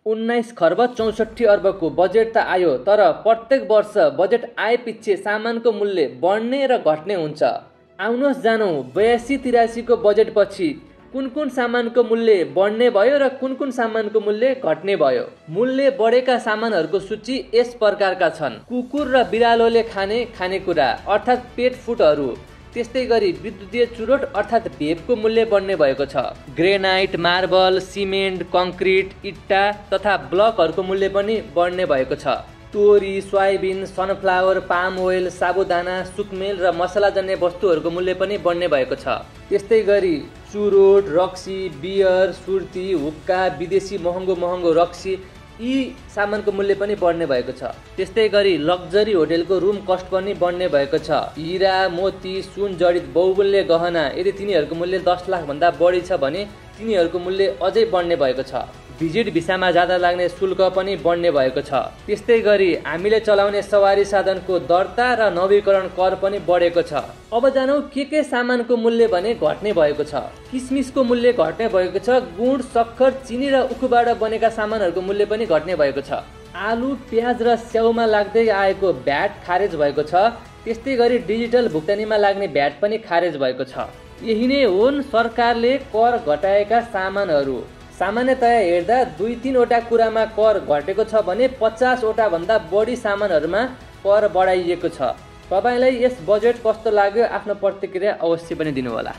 19 खर्ब 64 अर्बको बजेट त आयो, तर प्रत्येक वर्ष बजेट आएपछि सामानको मूल्य बढ्ने र घट्ने हुन्छ। आउनुहोस् जानौँ 82-83 को बजेट पछि कुन सामानको मूल्य बढ्ने भयो र कुन सामानको मूल्य घट्ने भयो। मूल्य बढेका सामानहरूको सूची यस प्रकारका छन्। कुकुर र बिरालोले खाने खानेकुरा अर्थात् पेट फुडहरू, त्यस्तै गरी विद्युतीय चुरोट अर्थात् भेपको मूल्य बढ्ने भएको छ। ग्रेनाइट, मार्बल, सिमेन्ट, कङ्क्रिट, इट्टा तथा ब्लकहरूको मूल्य पनि बढ्ने भएको छ। तोरी, सोयाबिन, सनफ्लावर, पाम ओइल, साबुदाना, सुकमेल र मसलाजन्य वस्तुहरूको मूल्य पनि बढ्ने भएको छ। त्यस्तै गरी चुरोट, रक्सी, बियर, सुर्ती, हुक्का, विदेशी महँगो रक्सी यी सामानको मूल्य पनि बढ्ने भएको छ। त्यस्तै गरी लग्जरी होटेलको रुम कस्ट पनि बढ्ने भएको छ। हिरा, मोती, सुन जडित बहुमूल्य गहना यदि तिनीहरूको मूल्य 10 लाख भन्दा बढी छ भने तिनीहरूको मूल्य अझै बढ्ने भएको छ। भिजिट भिसामा जाँदा लाग्ने शुल्क पनि बढ्ने भएको छ। त्यस्तै गरी हामीले चलाउने सवारी साधनको दर्ता र नवीकरण कर पनि बढेको छ। अब जानौँ के सामानको मूल्य भने घट्ने भएको छ। किसमिसको मूल्य घट्ने भएको छ। गुड, सक्खर, चिनी र उखुबाट बनेका सामानहरूको मूल्य पनि घट्ने भएको छ। आलु, प्याज र स्याउमा लाग्दै आएको भ्याट खारेज भएको छ। त्यस्तै गरी डिजिटल भुक्तानीमा लाग्ने भ्याट पनि खारेज भएको छ। यही नै हुन् सरकारले कर घटाएका सामानहरू। सामान्यतया हेर्दा 2-3 वटा कुरामा कर घटेको छ भने 50 वटा भन्दा बढी सामानहरूमा कर बढाइएको छ। तपाईलाई यस बजेट कस्तो लाग्यो आफ्नो प्रतिक्रिया अवश्य पनि दिनुहोला।